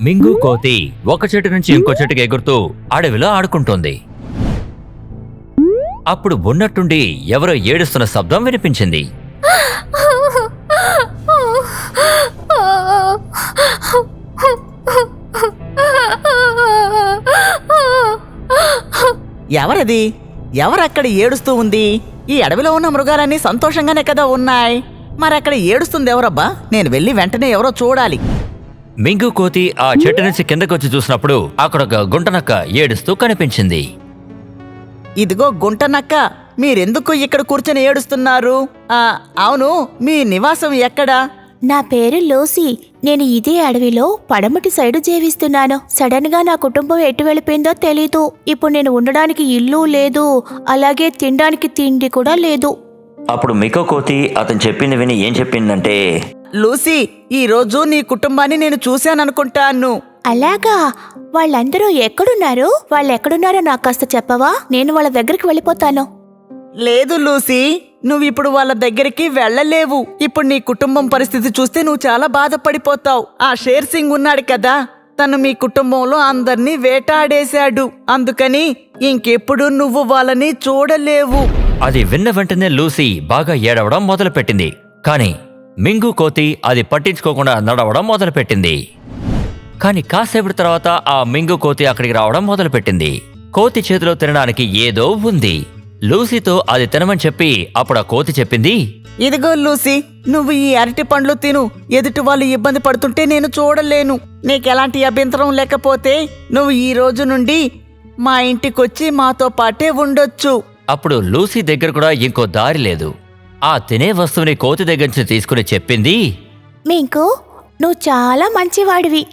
మింగు కోతి ఒక చెట్టు నుంచి ఇంకో చెట్టుకి ఎగురుతూ అడవిలో ఆడుకుంటోంది. అప్పుడు ఉన్నట్టుండి ఎవరో ఏడుస్తున్న శబ్దం వినిపించింది. ఎవరది? ఎవరక్కడ ఏడుస్తూ ఉంది? ఈ అడవిలో ఉన్న మృగాలన్నీ సంతోషంగానే కదా ఉన్నాయి. మరక్కడ ఏడుస్తుంది ఎవరబ్బా? నేను వెళ్ళి వెంటనే ఎవరో చూడాలి. మింగు కోతి ఆ చెట్టు నుంచి కిందకొచ్చి చూసినప్పుడు అక్కడ ఒక గుంటనక్క ఏడుస్తూ కనిపించింది. ఇదిగో గుంటనక్క, మీరెందుకు ఇక్కడ కూర్చొని ఏడుస్తున్నారు? అవును, మీ నివాసం ఎక్కడా? నా పేరు లూసీ. నేను ఇదే అడవిలో పడమటి సైడు జీవిస్తున్నాను. సడన్ గా నా కుటుంబం ఎటు వెళ్ళిపోయిందో తెలీదు. ఇప్పుడు నేను ఉండడానికి ఇల్లు లేదు, అలాగే తినడానికి తిండి కూడా లేదు. అప్పుడు మింగు కోతి అతను చెప్పింది విని ఏం చెప్పిందంటే, లూసీ, ఈ రోజు నీ కుటుంబాన్ని నేను చూశాననుకుంటాను. అలాగా? వాళ్ళందరూ ఎక్కడున్నారు? వాళ్ళెక్కడున్నారో నాకు కాస్త చెప్పవా? నేను వాళ్ళ దగ్గరికి వెళ్ళిపోతాను. లేదు లూసీ, నువ్విప్పుడు వాళ్ళ దగ్గరికి వెళ్ళలేవు. ఇప్పుడు నీ కుటుంబం పరిస్థితి చూస్తే నువ్వు చాలా బాధపడిపోతావు. ఆ షేర్ సింగ్ ఉన్నాడు కదా, తను మీ కుటుంబంలో అందర్నీ వేటాడేశాడు. అందుకని ఇంకెప్పుడు నువ్వు వాళ్ళని చూడలేవు. అది విన్న వెంటనే లూసీ బాగా ఏడవడం మొదలుపెట్టింది. కాని మింగు కోతి అది పట్టించుకోకుండా నడవడం మొదలుపెట్టింది. కాని కాసేపటి తర్వాత ఆ మింగు కోతి అక్కడికి రావడం మొదలుపెట్టింది. కోతి చేతిలో తినడానికి ఏదో ఉంది. లూసీతో అది తినమని చెప్పి అప్పుడు ఆ కోతి చెప్పింది, ఇదిగో లూసీ, నువ్వు ఈ అరటి పండ్లు తిను. ఎదుటి వాళ్ళు ఇబ్బంది పడుతుంటే నేను చూడలేను. నీకెలాంటి అభ్యంతరం లేకపోతే నువ్వు ఈ రోజు నుండి మా ఇంటికొచ్చి మాతో పాటే ఉండొచ్చు. అప్పుడు లూసీ దగ్గర కూడా ఇంకో దారి లేదు. ఆ తినే వస్తువుని కోతి దగ్గర నుంచి తీసుకుని చెప్పింది, మింకు, నువ్వు చాలా మంచివాడివి.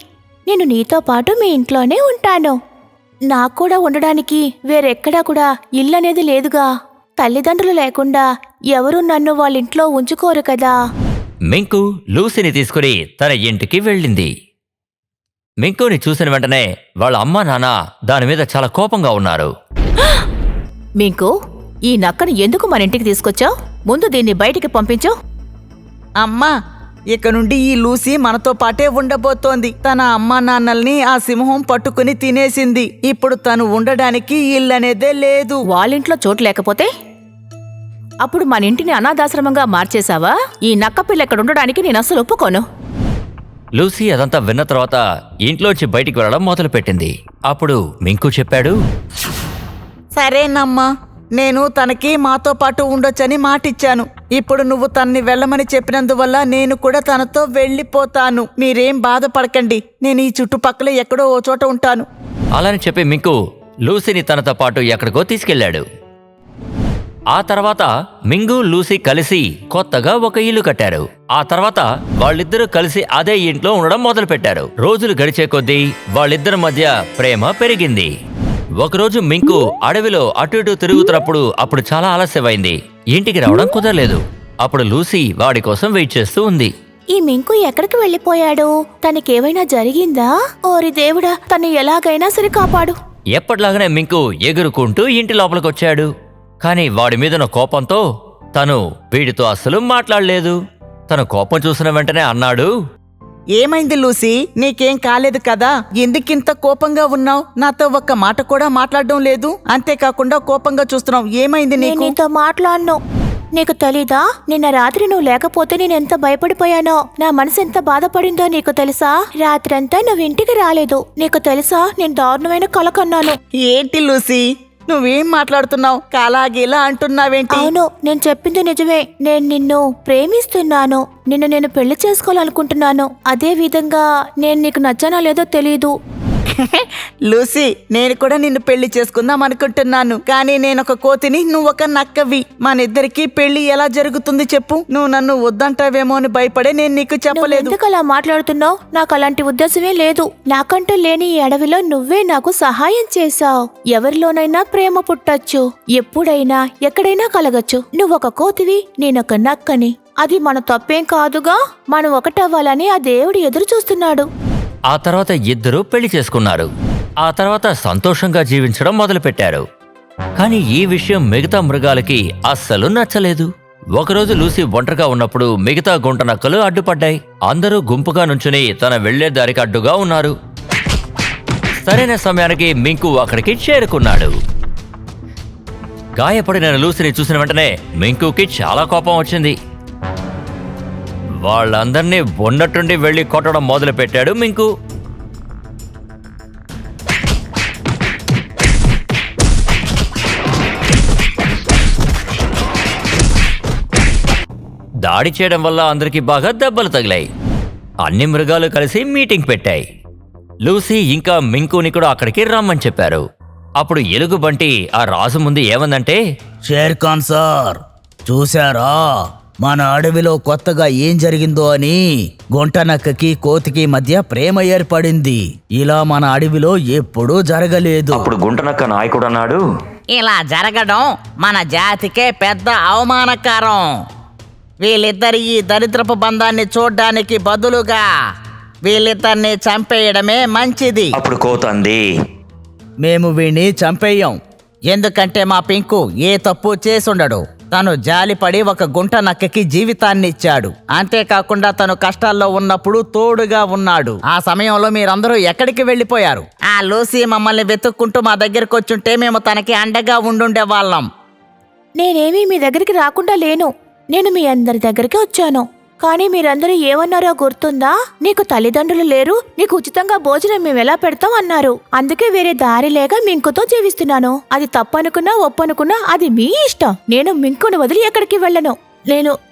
నేను నీతో పాటు మీ ఇంట్లోనే ఉంటాను. నాకు కూడా ఉండడానికి వేరెక్కడా కూడా ఇల్లనేది లేదుగా. తల్లిదండ్రులు లేకుండా ఎవరూ నన్ను వాళ్ళింట్లో ఉంచుకోరు కదా. మింకు లూసీని తీసుకుని తన ఇంటికి వెళ్ళింది. మింకుని చూసిన వెంటనే వాళ్ళ అమ్మా నాన్న దాని మీద చాలా కోపంగా ఉన్నారు. మింకు, ఈ నక్కను ఎందుకు మన ఇంటికి తీసుకొచ్చావు? ముందు దీన్ని బయటికి పంపించు. అమ్మా, ఇక నుండి ఈ లూసీ మనతో పాటే ఉండబోతోంది. తన అమ్మా నాన్నల్ని ఆ సింహం పట్టుకుని తినేసింది. ఇప్పుడు తను ఉండడానికి ఇల్లనేదే లేదు. వాళ్ళింట్లో చోటు లేకపోతే అప్పుడు మన ఇంటిని అనాథాశ్రమంగా మార్చేశావా? ఈ నక్క పిల్ల ఇక్కడ ఉండడానికి నేను అస్సలు ఒప్పుకోను. లూసీ అదంతా విన్న తర్వాత ఇంట్లోంచి బయటికి వెళ్ళడం మొదలుపెట్టింది. అప్పుడు మింకు చెప్పాడు, సరేనమ్మా, నేను తనకి మాతో పాటు ఉండొచ్చని మాటిచ్చాను. ఇప్పుడు నువ్వు తన్ని వెళ్ళమని చెప్పినందువల్ల నేను కూడా తనతో వెళ్ళిపోతాను. మీరేం బాధపడకండి, నేను ఈ చుట్టుపక్కల ఎక్కడో ఓ చోట ఉంటాను. అలాని చెప్పి మింకు లూసీని తనతో పాటు ఎక్కడికో తీసుకెళ్లాడు. ఆ తర్వాత మింగు లూసీ కలిసి కొత్తగా ఒక ఇల్లు కట్టారు. ఆ తర్వాత వాళ్ళిద్దరూ కలిసి అదే ఇంట్లో ఉండడం మొదలుపెట్టారు. రోజులు గడిచే కొద్దీ వాళ్ళిద్దరి మధ్య ప్రేమ పెరిగింది. ఒకరోజు మింకు అడవిలో అటు ఇటు తిరుగుతున్నప్పుడు అప్పుడు చాలా ఆలస్యమైంది. ఇంటికి రావడం కుదరలేదు. అప్పుడు లూసీ వాడి కోసం వెయిట్ చేస్తూ ఉంది. ఈ మింకు ఎక్కడికి వెళ్ళిపోయాడు? తనకేమైనా జరిగిందా? ఓరి దేవుడా, తను ఎలాగైనా సరే కాపాడు. ఎప్పటిలాగానే మింకు ఎగురుకుంటూ ఇంటి లోపలికొచ్చాడు. కాని వాడి మీదున్న కోపంతో తను వీడితో అస్సలు మాట్లాడలేదు. తన కోపం చూసిన వెంటనే అన్నాడు, ఏమైంది లూసీ, నీకేం కాలేదు కదా? ఎందుకింత కోపంగా ఉన్నావు? నాతో ఒక్క మాట కూడా మాట్లాడడం లేదు. అంతేకాకుండా కోపంగా చూస్తున్నావు. ఏమైంది నేను నీకు? నీతో మాట్లాడను. నీకు తెలీదా? నిన్న రాత్రి నువ్వు లేకపోతే నేనెంత భయపడిపోయానో, నా మనసు ఎంత బాధపడిందో నీకు తెలుసా? రాత్రంతా నువ్వు ఇంటికి రాలేదు. నీకు తెలుసా, నేను దారుణమైన కల కన్నాను. ఏంటి లూసీ, నువ్వేం మాట్లాడుతున్నావు? కాలాగిలా అంటున్నావేంటి? అవును, నేను చెప్పింది నిజమే. నేను నిన్ను ప్రేమిస్తున్నాను. నేను పెళ్లి చేసుకోవాలనుకుంటున్నాను. అదే విధంగా నేను నీకు నచ్చానో లేదో తెలీదు. లూసీ, నేను కూడా నిన్ను పెళ్లి చేసుకుందాం అనుకుంటున్నాను. కానీ నేనొక కోతిని, నువ్వొక నక్కవి. మనిద్దరికి పెళ్లి ఎలా జరుగుతుంది చెప్పు? నువ్వు నన్ను వద్దంటావేమో అని భయపడే నేను నీకు చెప్పలేదు. ఎందుకు అలా మాట్లాడుతున్నావు? నాకు అలాంటి ఉద్దేశమే లేదు. నాకంటూ లేని ఈ అడవిలో నువ్వే నాకు సహాయం చేశావు. ఎవరిలోనైనా ప్రేమ పుట్టచ్చు, ఎప్పుడైనా ఎక్కడైనా కలగచ్చు. నువ్వొక కోతివి, నేనొక నక్కని. అది మన తప్పేం కాదుగా. మనం ఒకటవ్వాలని ఆ దేవుడు ఎదురు చూస్తున్నాడు. ఆ తర్వాత ఇద్దరూ పెళ్లి చేసుకున్నారు. ఆ తర్వాత సంతోషంగా జీవించడం మొదలుపెట్టారు. కాని ఈ విషయం మిగతా మృగాలకి అస్సలు నచ్చలేదు. ఒకరోజు లూసీ ఒంటరిగా ఉన్నప్పుడు మిగతా గుంట నక్కలు అడ్డుపడ్డాయి. అందరూ గుంపుగా నుంచుని తన వెళ్లే దారికి అడ్డుగా ఉన్నారు. సరైన సమయానికి మింకు అక్కడికి చేరుకున్నాడు. గాయపడిన లూసీని చూసిన వెంటనే మింకుకి చాలా కోపం వచ్చింది. వాళ్ళందర్నీ ఉన్నట్టుండి వెళ్లి కొట్టడం మొదలు పెట్టాడు మింకు. దాడి చేయడం వల్ల అందరికీ బాగా దెబ్బలు తగిలాయి. అన్ని మృగాలు కలిసి మీటింగ్ పెట్టాయి. లూసీ ఇంకా మింకుని కూడా అక్కడికి రమ్మని చెప్పారు. అప్పుడు ఎలుగుబంటి ఆ రాజు ముందు ఏమందంటే, షేర్ ఖాన్ సార్, చూశారా మన అడవిలో కొత్తగా ఏం జరిగిందో అని? గుంటనక్కకి కోతికి మధ్య ప్రేమ ఏర్పడింది. ఇలా మన అడవిలో ఎప్పుడూ జరగలేదు. అప్పుడు గుంటనక్క నాయకుడు అన్నాడు, ఇలా జరగడం మన జాతికే పెద్ద అవమానకరం. వీళ్ళిద్దరి ఈ దరిద్రపు బంధాన్ని చూడ్డానికి బదులుగా వీళ్ళిద్దరిని చంపేయడమే మంచిది. అప్పుడు కోతంది, మేము వీణ్ణి చంపేయం. ఎందుకంటే మా పింకు ఏ తప్పు చేసుండడు. తను జాలిపడి ఒక గుంట నక్కకి జీవితాన్ని ఇచ్చాడు. అంతేకాకుండా తను కష్టాల్లో ఉన్నప్పుడు తోడుగా ఉన్నాడు. ఆ సమయంలో మీరందరూ ఎక్కడికి వెళ్ళిపోయారు? ఆ లూసీ మమ్మల్ని వెతుక్కుంటూ మా దగ్గరకు వచ్చుంటే మేము తనకి అండగా ఉండుండే వాళ్ళం. నేనేమీ మీ దగ్గరికి రాకుండా లేను. నేను మీ అందరి దగ్గరికి వచ్చాను. కానీ మీరందరూ ఏమన్నారో గుర్తుందా? నీకు తల్లిదండ్రులు లేరు, నీకు ఉచితంగా భోజనం మేము ఎలా పెడతాం అన్నారు. అందుకే వేరే దారి లేక మింకుతో జీవిస్తున్నాను. అది తప్పనుకున్నా ఒప్పనుకున్నా అది మీ ఇష్టం. నేను మింకును వదిలి ఎక్కడికి వెళ్ళను.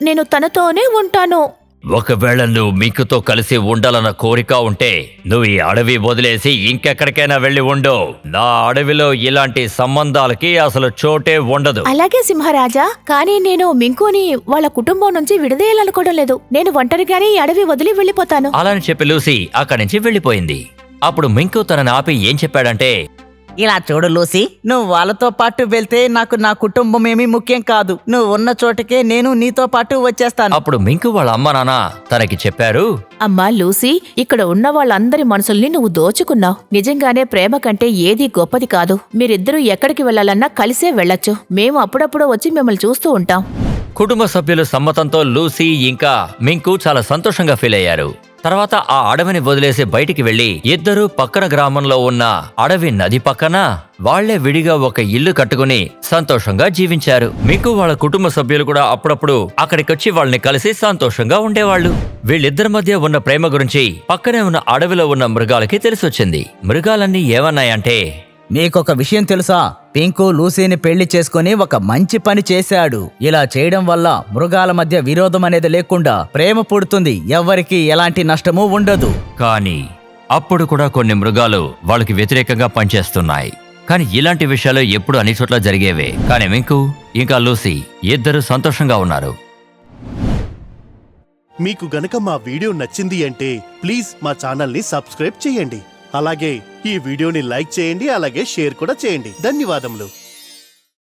నేను తనతోనే ఉంటాను. ఒకవేళ నువ్వు మింకుతో కలిసి ఉండాలన్న కోరిక ఉంటే నువ్వు ఈ అడవి వదిలేసి ఇంకెక్కడికైనా వెళ్ళి ఉండు. నా అడవిలో ఇలాంటి సంబంధాలకి అసలు చోటే ఉండదు. అలాగే సింహరాజా, కానీ నేను మింకుని వాళ్ళ కుటుంబం నుంచి విడదీయాలనుకోవడం లేదు. నేను ఒంటరిగానే ఈ అడవి వదిలి వెళ్ళిపోతాను. అలా అని చెప్పి లూసీ అక్కడి నుంచి వెళ్ళిపోయింది. అప్పుడు మింకు తనని ఆపి ఏం చెప్పాడంటే, ఇలా చూడు లూసీ, నువ్వు వాళ్ళతో పాటు వెళ్తే నాకు నా కుటుంబం ఏమీ ముఖ్యం కాదు. నువ్వు ఉన్న చోటుకే నేను నీతో పాటు వచ్చేస్తాను. అప్పుడు మింకు వాళ్ళ అమ్మ నాన్న తనకి చెప్పారు, అమ్మా లూసీ, ఇక్కడ ఉన్న వాళ్ళందరి మనసుల్ని నువ్వు దోచుకున్నావు. నిజంగానే ప్రేమ కంటే ఏదీ గొప్పది కాదు. మీరిద్దరూ ఎక్కడికి వెళ్లాలన్నా కలిసే వెళ్లొచ్చు. మేము అప్పుడప్పుడు వచ్చి మిమ్మల్ని చూస్తూ ఉంటాం. కుటుంబ సభ్యుల సమ్మతంతో లూసీ ఇంకా మింకు చాలా సంతోషంగా ఫీల్ అయ్యారు. తర్వాత ఆ అడవిని వదిలేసి బయటికి వెళ్లి ఇద్దరూ పక్కన గ్రామంలో ఉన్న అడవి నది పక్కన వాళ్లే విడిగా ఒక ఇల్లు కట్టుకుని సంతోషంగా జీవించారు. మింకు వాళ్ళ కుటుంబ సభ్యులు కూడా అప్పుడప్పుడు అక్కడికొచ్చి వాళ్ళని కలిసి సంతోషంగా ఉండేవాళ్లు. వీళ్ళిద్దరి మధ్య ఉన్న ప్రేమ గురించి పక్కనే ఉన్న అడవిలో ఉన్న మృగాలకి తెలిసొచ్చింది. మృగాలన్నీ ఏమన్నాయంటే, మీకొక విషయం తెలుసా? పింకు లూసీని పెళ్లి చేసుకుని ఒక మంచి పని చేశాడు. ఇలా చేయడం వల్ల మృగాల మధ్య విరోధం అనేది లేకుండా ప్రేమ పుడుతుంది. ఎవ్వరికి ఎలాంటి నష్టమూ ఉండదు. కానీ అప్పుడు కూడా కొన్ని మృగాలు వాళ్ళకి వ్యతిరేకంగా పనిచేస్తున్నాయి. కానీ ఇలాంటి విషయాలు ఎప్పుడు అన్ని చోట్ల జరిగేవే. కానీ మింకు ఇంకా లూసీ ఇద్దరు సంతోషంగా ఉన్నారు. మీకు గనక మా వీడియో నచ్చింది అంటే ప్లీజ్ మా ఛానల్ని సబ్స్క్రైబ్ చేయండి. అలాగే ఈ వీడియోని లైక్ చేయండి, అలాగే షేర్ కూడా చేయండి. ధన్యవాదములు.